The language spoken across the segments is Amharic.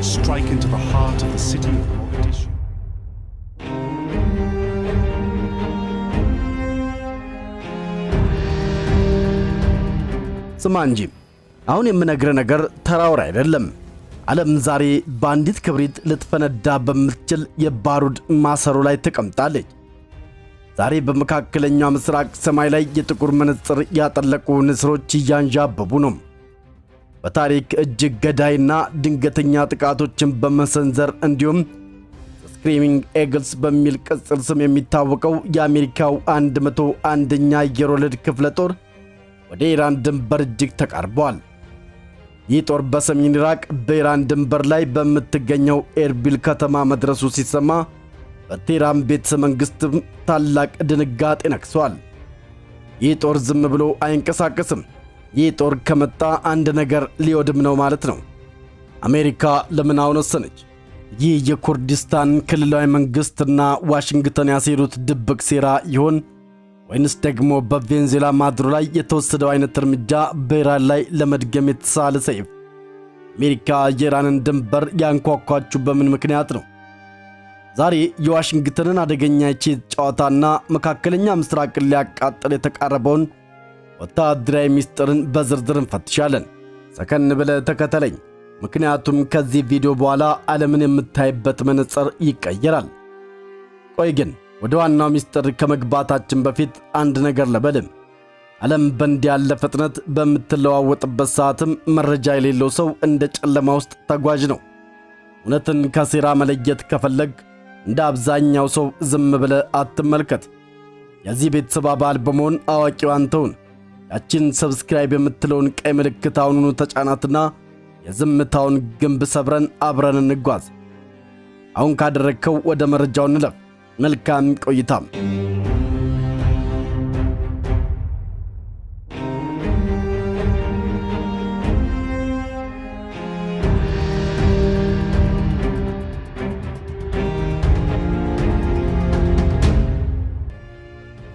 strike into the heart of the city of Mogadishu. ስማንጂ አሁን የምነግረ ነገር ተራውራ አይደለም። ዓለም ዛሬ ባንዲት ክብሪት ልትፈነዳ በምትችል የባሩድ ማሰሮ ላይ ተቀምጣለች። ዛሬ በመካከለኛው ምስራቅ ሰማይ ላይ የጥቁር መነጽር ያጠለቁ ንስሮች እያንዣበቡ ነው። በታሪክ እጅግ ገዳይና ድንገተኛ ጥቃቶችን በመሰንዘር እንዲሁም ስክሪሚንግ ኤግልስ በሚል ቅጽል ስም የሚታወቀው የአሜሪካው 101ኛ አየር ወለድ ክፍለ ጦር ወደ ኢራን ድንበር እጅግ ተቃርቧል። ይህ ጦር በሰሜን ኢራቅ በኢራን ድንበር ላይ በምትገኘው ኤርቢል ከተማ መድረሱ ሲሰማ በቴህራን ቤተ መንግሥት ታላቅ ድንጋጤ ነክሷል። ይህ ጦር ዝም ብሎ አይንቀሳቀስም። ይህ ጦር ከመጣ አንድ ነገር ሊወድም ነው ማለት ነው። አሜሪካ ለምን አሁን ወሰነች? ይህ የኩርዲስታን ክልላዊ መንግሥትና ዋሽንግተን ያሴሩት ድብቅ ሴራ ይሆን ወይንስ ደግሞ በቬንዙዌላ ማዱሮ ላይ የተወሰደው አይነት እርምጃ በኢራን ላይ ለመድገም የተሳለ ሰይፍ? አሜሪካ የኢራንን ድንበር ያንኳኳችው በምን ምክንያት ነው? ዛሬ የዋሽንግተንን አደገኛ የቼዝ ጨዋታና መካከለኛ ምስራቅን ሊያቃጥል የተቃረበውን ወታደራዊ ሚስጥርን በዝርዝር እንፈትሻለን። ሰከን ብለህ ተከተለኝ፣ ምክንያቱም ከዚህ ቪዲዮ በኋላ ዓለምን የምታይበት መነጽር ይቀየራል። ቆይ ግን ወደ ዋናው ሚስጥር ከመግባታችን በፊት አንድ ነገር ልበልም። ዓለም በእንዲህ ያለ ፍጥነት በምትለዋወጥበት ሰዓትም መረጃ የሌለው ሰው እንደ ጨለማ ውስጥ ተጓዥ ነው። እውነትን ከሴራ መለየት ከፈለግ እንደ አብዛኛው ሰው ዝም ብለህ አትመልከት። የዚህ ቤተሰብ አባል በመሆን አዋቂው አንተውን ያቺን ሰብስክራይብ የምትለውን ቀይ ምልክት አሁኑኑ ተጫናትና የዝምታውን ግንብ ሰብረን አብረን እንጓዝ። አሁን ካደረግከው ወደ መረጃው እንለፍ። መልካም ቆይታ።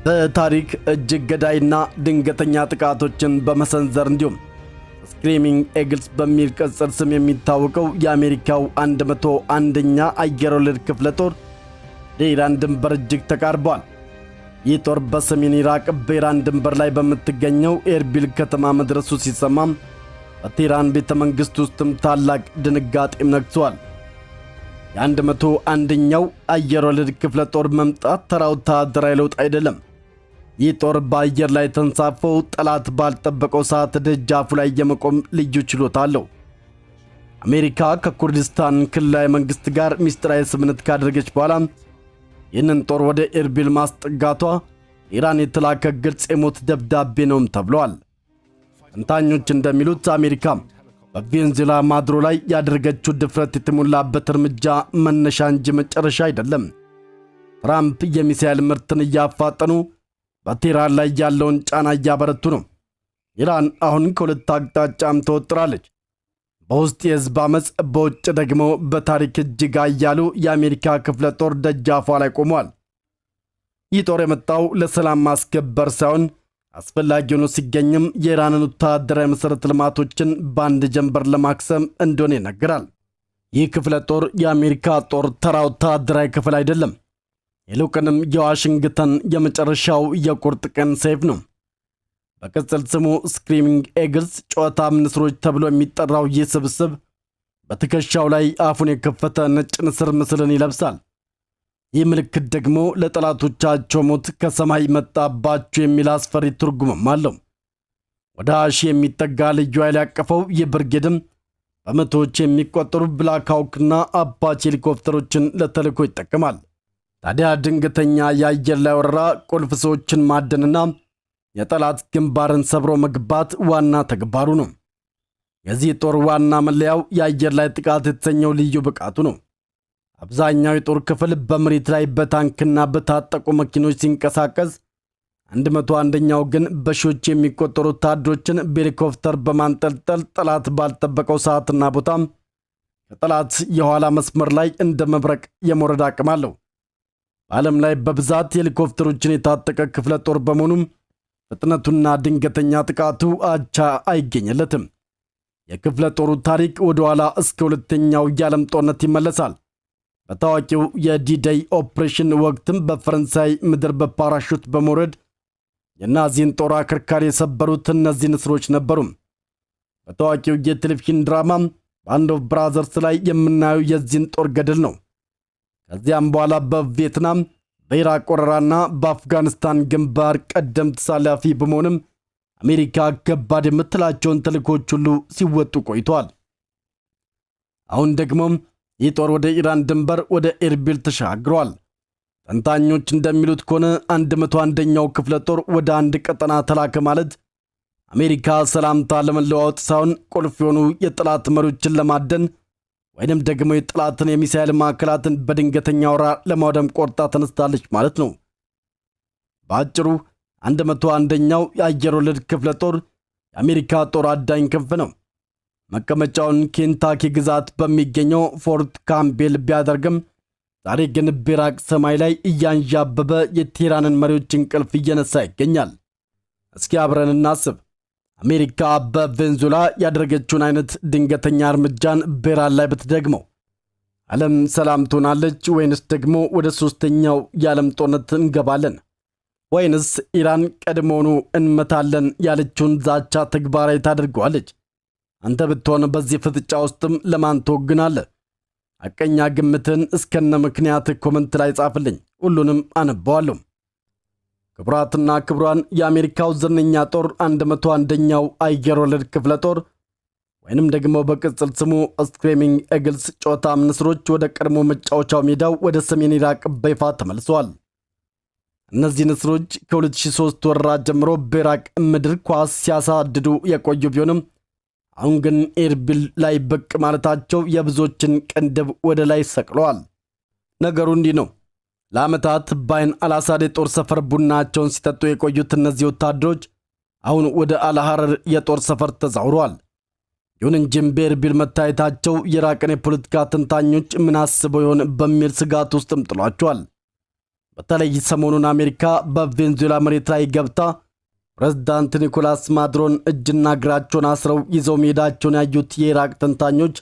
በታሪክ እጅግ ገዳይና ድንገተኛ ጥቃቶችን በመሰንዘር እንዲሁም ስክሪሚንግ ኤግልስ በሚል ቅጽል ስም የሚታወቀው የአሜሪካው 101ኛ አየር ወለድ ክፍለ ጦር በኢራን ድንበር እጅግ ተቃርቧል። ይህ ጦር በሰሜን ኢራቅ በኢራን ድንበር ላይ በምትገኘው ኤርቢል ከተማ መድረሱ ሲሰማም በቴህራን ቤተ መንግሥት ውስጥም ታላቅ ድንጋጤም ነግሷል። የ101ኛው አየር ወለድ ክፍለ ጦር መምጣት ተራ ወታደራዊ ለውጥ አይደለም። ይህ ጦር በአየር ላይ ተንሳፈው ጠላት ባልጠበቀው ሰዓት ደጃፉ ላይ የመቆም ልዩ ችሎታ አለው። አሜሪካ ከኩርዲስታን ክልላዊ መንግሥት ጋር ሚስጥራዊ ስምምነት ካደረገች በኋላ ይህንን ጦር ወደ ኤርቢል ማስጠጋቷ ኢራን የተላከ ግልጽ የሞት ደብዳቤ ነውም ተብሏል። ተንታኞች እንደሚሉት አሜሪካ በቬንዙዌላ ማዱሮ ላይ ያደረገችው ድፍረት የተሞላበት እርምጃ መነሻ እንጂ መጨረሻ አይደለም። ትራምፕ የሚሳኤል ምርትን እያፋጠኑ በቴህራን ላይ ያለውን ጫና እያበረቱ ነው። ኢራን አሁን ከሁለት አቅጣጫም ተወጥራለች። በውስጥ የሕዝብ ዓመፅ፣ በውጭ ደግሞ በታሪክ እጅግ ኃያሉ የአሜሪካ ክፍለ ጦር ደጃፏ ላይ ቆሟል። ይህ ጦር የመጣው ለሰላም ማስከበር ሳይሆን አስፈላጊ ሆኖ ሲገኝም የኢራንን ወታደራዊ መሠረተ ልማቶችን በአንድ ጀንበር ለማክሰም እንደሆነ ይነገራል። ይህ ክፍለ ጦር የአሜሪካ ጦር ተራ ወታደራዊ ክፍል አይደለም። ይልቁንም የዋሽንግተን የመጨረሻው የቁርጥ ቀን ሰይፍ ነው። በቅጽል ስሙ ስክሪሚንግ ኤግልስ ጨዋታም ንስሮች ተብሎ የሚጠራው ይህ ስብስብ በትከሻው ላይ አፉን የከፈተ ነጭ ንስር ምስልን ይለብሳል። ይህ ምልክት ደግሞ ለጠላቶቻቸው ሞት ከሰማይ መጣባቸው የሚል አስፈሪ ትርጉምም አለው። ወደ 1000 የሚጠጋ ልዩ ኃይል ያቀፈው ይህ ብርጌድም በመቶዎች የሚቆጠሩ ብላክ ሃውክና አፓች ሄሊኮፕተሮችን ለተልዕኮ ይጠቀማል። ታዲያ ድንገተኛ የአየር ላይ ወረራ፣ ቁልፍ ሰዎችን ማደንና የጠላት ግንባርን ሰብሮ መግባት ዋና ተግባሩ ነው። የዚህ ጦር ዋና መለያው የአየር ላይ ጥቃት የተሰኘው ልዩ ብቃቱ ነው። አብዛኛው የጦር ክፍል በመሬት ላይ በታንክና በታጠቁ መኪኖች ሲንቀሳቀስ፣ 101ኛው ግን በሺዎች የሚቆጠሩ ወታደሮችን በሄሊኮፕተር በማንጠልጠል ጠላት ባልጠበቀው ሰዓትና ቦታም ከጠላት የኋላ መስመር ላይ እንደ መብረቅ የመውረድ አቅም አለው። በዓለም ላይ በብዛት ሄሊኮፕተሮችን የታጠቀ ክፍለ ጦር በመሆኑም ፍጥነቱና ድንገተኛ ጥቃቱ አቻ አይገኝለትም። የክፍለ ጦሩ ታሪክ ወደ ኋላ እስከ ሁለተኛው የዓለም ጦርነት ይመለሳል። በታዋቂው የዲዴይ ኦፕሬሽን ወቅትም በፈረንሳይ ምድር በፓራሹት በመውረድ የናዚን ጦር አከርካሪ የሰበሩት እነዚህ ንስሮች ነበሩ። በታዋቂው የቴሌቪዥን ድራማ ባንድ ኦፍ ብራዘርስ ላይ የምናየው የዚህን ጦር ገድል ነው። ከዚያም በኋላ በቪየትናም በኢራቅ ወረራና በአፍጋኒስታን ግንባር ቀደም ተሳላፊ በመሆንም አሜሪካ ከባድ የምትላቸውን ተልእኮች ሁሉ ሲወጡ ቆይተዋል። አሁን ደግሞ ይህ ጦር ወደ ኢራን ድንበር ወደ ኤርቢል ተሻግሯል። ተንታኞች እንደሚሉት ከሆነ 101ኛው ክፍለ ጦር ወደ አንድ ቀጠና ተላከ ማለት አሜሪካ ሰላምታ ለመለዋወጥ ሳይሆን ቁልፍ የሆኑ የጠላት መሪዎችን ለማደን ወይንም ደግሞ የጠላትን የሚሳኤል ማዕከላትን በድንገተኛ ወረራ ለማውደም ቆርጣ ተነስታለች ማለት ነው። በአጭሩ 101ኛው የአየር ወለድ ክፍለ ጦር የአሜሪካ ጦር አዳኝ ክንፍ ነው። መቀመጫውን ኬንታኪ ግዛት በሚገኘው ፎርት ካምቤል ቢያደርግም ዛሬ ግን በኢራቅ ሰማይ ላይ እያንዣበበ የቴህራንን መሪዎች እንቅልፍ እየነሳ ይገኛል። እስኪ አብረን እናስብ። አሜሪካ በቬንዙዌላ ያደረገችውን አይነት ድንገተኛ እርምጃን በኢራን ላይ ብትደግመው ዓለም ሰላም ትሆናለች ወይንስ ደግሞ ወደ ሶስተኛው የዓለም ጦርነት እንገባለን? ወይንስ ኢራን ቀድሞውኑ እንመታለን ያለችውን ዛቻ ተግባራዊ ታደርገዋለች? አንተ ብትሆን በዚህ ፍጥጫ ውስጥም ለማን ትወግናለህ? አቀኛ ግምትን እስከነ ምክንያት ኮመንት ላይ ጻፍልኝ፣ ሁሉንም አነባዋለሁ። ክቡራትና ክቡራን፣ የአሜሪካው ዝነኛ ጦር 101ኛው አየር ወለድ ክፍለ ጦር ወይንም ደግሞ በቅጽል ስሙ ስክሬሚንግ ኤግልስ ጮታም ንስሮች ወደ ቀድሞ መጫወቻው ሜዳው ወደ ሰሜን ኢራቅ በይፋ ተመልሰዋል። እነዚህ ንስሮች ከ2003 ወረራ ጀምሮ በኢራቅ ምድር ኳስ ሲያሳድዱ የቆዩ ቢሆንም አሁን ግን ኤርቢል ላይ ብቅ ማለታቸው የብዙዎችን ቅንድብ ወደ ላይ ሰቅለዋል። ነገሩ እንዲህ ነው። ለዓመታት ባይን አልአሳድ የጦር ሰፈር ቡናቸውን ሲጠጡ የቆዩት እነዚህ ወታደሮች አሁን ወደ አልሐረር የጦር ሰፈር ተዛውረዋል። ይሁን እንጂም በኤርቢል መታየታቸው የኢራቅን የፖለቲካ ተንታኞች ምን አስበው ይሆን በሚል ስጋት ውስጥም ጥሏቸዋል። በተለይ ሰሞኑን አሜሪካ በቬንዙዌላ መሬት ላይ ገብታ ፕሬዝዳንት ኒኮላስ ማዱሮን እጅና እግራቸውን አስረው ይዘው መሄዳቸውን ያዩት የኢራቅ ተንታኞች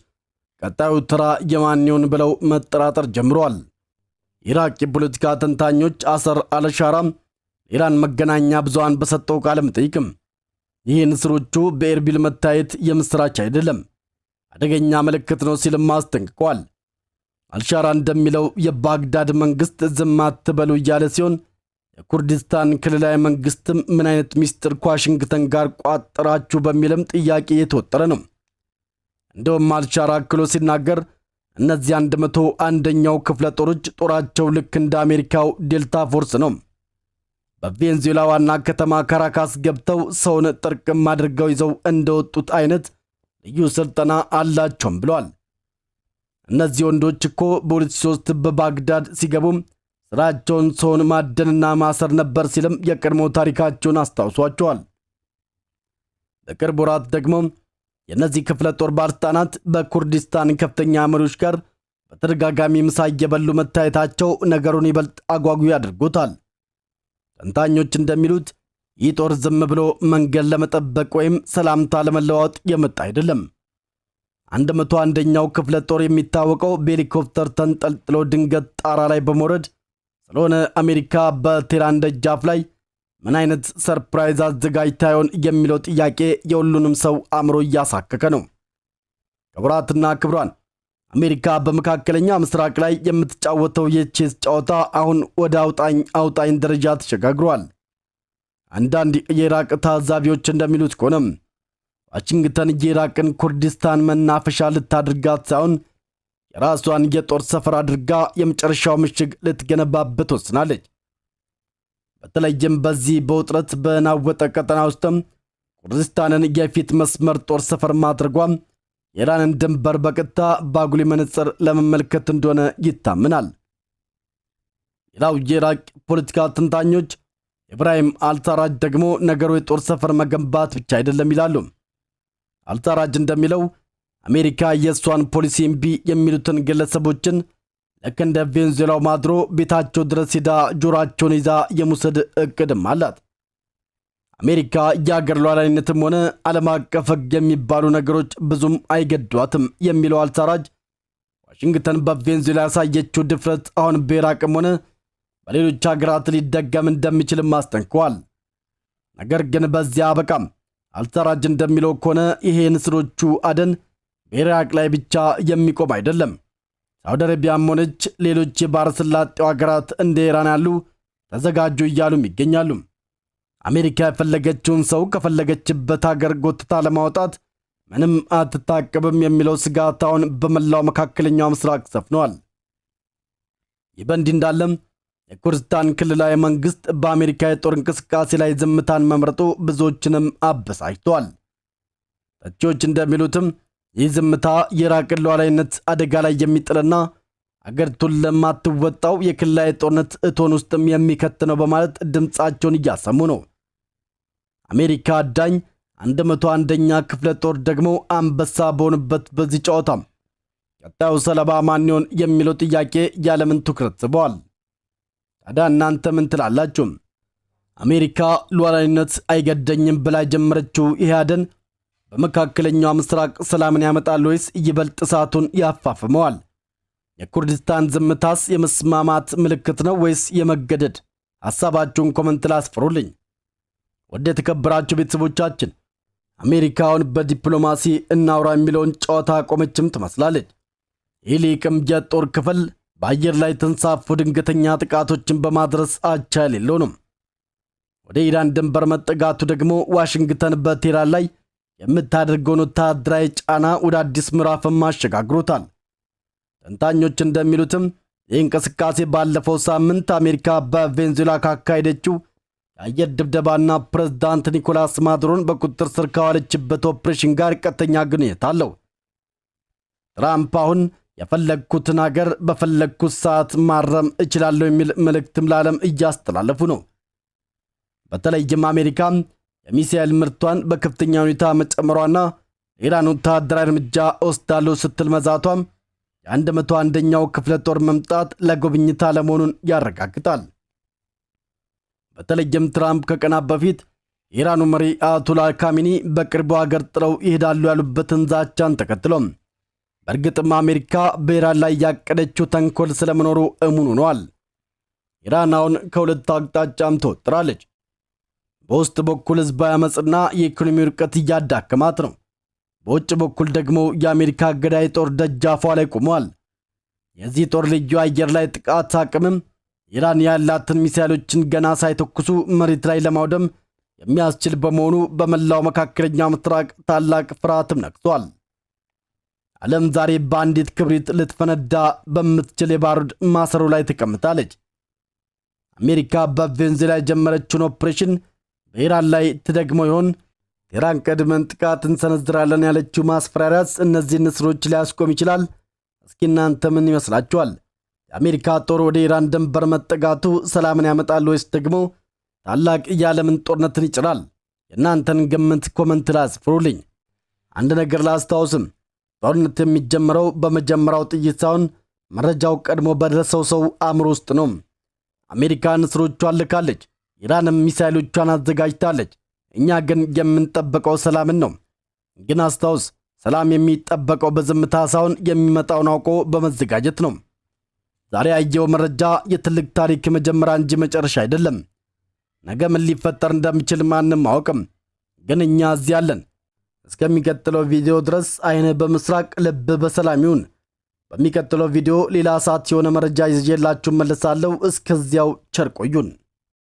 ቀጣዩ ተራ የማን ይሆን ብለው መጠራጠር ጀምረዋል። ኢራቅ የፖለቲካ ተንታኞች አሰር አልሻራም ኢራን መገናኛ ብዙሃን በሰጠው ቃለ መጠይቅም ይህ ንስሮቹ በኤርቢል መታየት የምስራች አይደለም፣ አደገኛ ምልክት ነው ሲልም አስጠንቅቋል። አልሻራ እንደሚለው የባግዳድ መንግስት ዝም አትበሉ እያለ ሲሆን የኩርዲስታን ክልላዊ መንግስትም ምን አይነት ሚስጥር ከዋሽንግተን ጋር ቋጠራችሁ በሚልም ጥያቄ የተወጠረ ነው። እንደውም አልሻራ አክሎ ሲናገር እነዚህ 101ኛው ክፍለ ጦሮች ጦራቸው ልክ እንደ አሜሪካው ዴልታ ፎርስ ነው። በቬንዙዌላ ዋና ከተማ ካራካስ ገብተው ሰውን ጥርቅም አድርገው ይዘው እንደወጡት አይነት ልዩ ስልጠና አላቸውም ብለዋል። እነዚህ ወንዶች እኮ በ2003 በባግዳድ ሲገቡም ስራቸውን ሰውን ማደንና ማሰር ነበር ሲልም የቀድሞ ታሪካቸውን አስታውሷቸዋል። በቅርብ ወራት ደግሞ የእነዚህ ክፍለ ጦር ባለስልጣናት በኩርዲስታን ከፍተኛ መሪዎች ጋር በተደጋጋሚ ምሳ እየበሉ መታየታቸው ነገሩን ይበልጥ አጓጊ ያደርጉታል። ተንታኞች እንደሚሉት ይህ ጦር ዝም ብሎ መንገድ ለመጠበቅ ወይም ሰላምታ ለመለዋወጥ የመጣ አይደለም። 101ኛው ክፍለ ጦር የሚታወቀው በሄሊኮፕተር ተንጠልጥሎ ድንገት ጣራ ላይ በመውረድ ስለሆነ አሜሪካ በቴህራን ደጃፍ ላይ ምን አይነት ሰርፕራይዝ አዘጋጅታ ይሆን የሚለው ጥያቄ የሁሉንም ሰው አእምሮ እያሳከከ ነው። ክቡራትና ክቡራን፣ አሜሪካ በመካከለኛ ምስራቅ ላይ የምትጫወተው የቼስ ጨዋታ አሁን ወደ አውጣኝ ደረጃ ተሸጋግሯል። አንዳንድ የኢራቅ ታዛቢዎች እንደሚሉት ከሆነም ዋሽንግተን የኢራቅን ኩርዲስታን መናፈሻ ልታድርጋት ሳይሆን የራሷን የጦር ሰፈር አድርጋ የመጨረሻው ምሽግ ልትገነባበት ወስናለች። በተለይም በዚህ በውጥረት በናወጠ ቀጠና ውስጥም ኩርዲስታንን የፊት መስመር ጦር ሰፈር ማድረጓም የኢራንን ድንበር በቀጥታ በአጉሊ መነጽር ለመመልከት እንደሆነ ይታመናል። ሌላው የኢራቅ ፖለቲካ ተንታኞች ኢብራሂም አልታራጅ ደግሞ ነገሩ የጦር ሰፈር መገንባት ብቻ አይደለም ይላሉ። አልታራጅ እንደሚለው አሜሪካ የእሷን ፖሊሲ እምቢ የሚሉትን ግለሰቦችን ልክ እንደ ቬንዙዌላው ማዱሮ ቤታቸው ድረስ ሄዳ ጆሮአቸውን ይዛ የመውሰድ እቅድም አላት። አሜሪካ የአገር ሉዓላዊነትም ሆነ ዓለም አቀፍ ሕግ የሚባሉ ነገሮች ብዙም አይገዷትም የሚለው አልሳራጅ ዋሽንግተን በቬንዙዌላ ያሳየችው ድፍረት አሁን በኢራቅም ሆነ በሌሎች ሀገራት ሊደገም እንደሚችልም አስጠንቅቋል። ነገር ግን በዚያ አበቃም። አልሳራጅ እንደሚለው ከሆነ ይሄ ንስሮቹ አደን በኢራቅ ላይ ብቻ የሚቆም አይደለም። ሳውዲ አረቢያም ሆነች ሌሎች የባሕረ ሰላጤው ሀገራት እንደ ኢራን ያሉ ተዘጋጁ እያሉም ይገኛሉ። አሜሪካ የፈለገችውን ሰው ከፈለገችበት ሀገር ጎትታ ለማውጣት ምንም አትታቀብም የሚለው ስጋት አሁን በመላው መካከለኛው ምስራቅ ሰፍኗል። ይህ በእንዲህ እንዳለም የኩርዲስታን ክልላዊ መንግስት በአሜሪካ የጦር እንቅስቃሴ ላይ ዝምታን መምረጡ ብዙዎችንም አበሳጭቷል። ተቺዎች እንደሚሉትም ይህ ዝምታ የኢራቅን ሉዓላዊነት አደጋ ላይ የሚጥልና አገሪቱን ለማትወጣው የክልላዊ ጦርነት እቶን ውስጥም የሚከት ነው በማለት ድምፃቸውን እያሰሙ ነው። አሜሪካ አዳኝ 101ኛ ክፍለ ጦር ደግሞ አንበሳ በሆኑበት በዚህ ጨዋታም ቀጣዩ ሰለባ ማን ይሆን የሚለው ጥያቄ ያለምን ትኩረት ስበዋል። ታዲያ እናንተ ምን ትላላችሁ? አሜሪካ ሉዓላዊነት አይገደኝም ብላ ጀመረችው ይህ አደን በመካከለኛው ምስራቅ ሰላምን ያመጣል ወይስ ይበልጥ እሳቱን ያፋፍመዋል? የኩርዲስታን ዝምታስ የመስማማት ምልክት ነው ወይስ የመገደድ? ሐሳባችሁን ኮመንት ላይ አስፍሩልኝ። ወደ የተከበራችሁ ቤተሰቦቻችን አሜሪካውን በዲፕሎማሲ እናውራ የሚለውን ጨዋታ ቆመችም ትመስላለች። ይህ ሊቅም የጦር ክፍል በአየር ላይ ተንሳፎ ድንገተኛ ጥቃቶችን በማድረስ አቻ የሌለው ነው። ወደ ኢራን ድንበር መጠጋቱ ደግሞ ዋሽንግተን በቴህራን ላይ የምታደርገውን ወታደራዊ ጫና ወደ አዲስ ምዕራፍም አሸጋግሮታል። ተንታኞች እንደሚሉትም ይህ እንቅስቃሴ ባለፈው ሳምንት አሜሪካ በቬንዙዌላ ካካሄደችው የአየር ድብደባና ፕሬዝዳንት ኒኮላስ ማዱሮን በቁጥጥር ስር ካዋለችበት ኦፕሬሽን ጋር ቀጥተኛ ግንኙነት አለው። ትራምፕ አሁን የፈለግኩትን ሀገር በፈለግኩት ሰዓት ማረም እችላለሁ የሚል መልእክትም ለዓለም እያስተላለፉ ነው። በተለይም አሜሪካ የሚሳኤል ምርቷን በከፍተኛ ሁኔታ መጨመሯና ኢራን ወታደራዊ እርምጃ ወስዳለሁ ስትል መዛቷም የ101ኛው ክፍለ ጦር መምጣት ለጉብኝት አለመሆኑን ያረጋግጣል። በተለይም ትራምፕ ከቀናት በፊት የኢራኑ መሪ አያቶላ ካሚኒ በቅርቡ ሀገር ጥለው ይሄዳሉ ያሉበትን ዛቻን ተከትሎም በእርግጥም አሜሪካ በኢራን ላይ ያቀደችው ተንኮል ስለመኖሩ እሙን ሆኗል። ኢራን አሁን ከሁለት አቅጣጫም ተወጥራለች። በውስጥ በኩል ህዝባዊ አመፅና የኢኮኖሚ ውድቀት እያዳከማት ነው። በውጭ በኩል ደግሞ የአሜሪካ ገዳይ ጦር ደጃፏ ላይ ቆሟል። የዚህ ጦር ልዩ አየር ላይ ጥቃት አቅምም ኢራን ያላትን ሚሳኤሎችን ገና ሳይተኩሱ መሬት ላይ ለማውደም የሚያስችል በመሆኑ በመላው መካከለኛ ምስራቅ ታላቅ ፍርሃትም ነግሷል። ዓለም ዛሬ በአንዲት ክብሪት ልትፈነዳ በምትችል የባሩድ ማሰሮ ላይ ተቀምጣለች። አሜሪካ በቬንዙዌላ የጀመረችውን ኦፕሬሽን በኢራን ላይ ትደግሞ ይሆን? ኢራን ቀድመን ጥቃት እንሰነዝራለን ያለችው ማስፈራሪያስ እነዚህ ንስሮች ሊያስቆም ይችላል? እስኪ እናንተ ምን ይመስላችኋል? የአሜሪካ ጦር ወደ ኢራን ድንበር መጠጋቱ ሰላምን ያመጣል ወይስ ደግሞ ታላቅ የዓለምን ጦርነትን ይጭራል? የእናንተን ግምት ኮመንት ላይ አስፍሩልኝ። አንድ ነገር ላስታውስም፣ ጦርነት የሚጀምረው በመጀመሪያው ጥይት ሳይሆን መረጃው ቀድሞ በደረሰው ሰው አእምሮ ውስጥ ነው። አሜሪካ ንስሮቿን ልካለች፣ ኢራንም ሚሳኤሎቿን አዘጋጅታለች። እኛ ግን የምንጠብቀው ሰላምን ነው። ግን አስታውስ፣ ሰላም የሚጠበቀው በዝምታ ሳይሆን የሚመጣውን አውቆ በመዘጋጀት ነው። ዛሬ ያየው መረጃ የትልቅ ታሪክ መጀመሪያ እንጂ መጨረሻ አይደለም። ነገ ምን ሊፈጠር እንደሚችል ማንም አያውቅም። ግን እኛ እዚህ አለን። እስከሚቀጥለው ቪዲዮ ድረስ አይንህ በምስራቅ ልብ በሰላም ይሁን። በሚቀጥለው ቪዲዮ ሌላ ሰዓት የሆነ መረጃ ይዤላችሁ መለሳለሁ። እስከዚያው ቸር ቆዩን።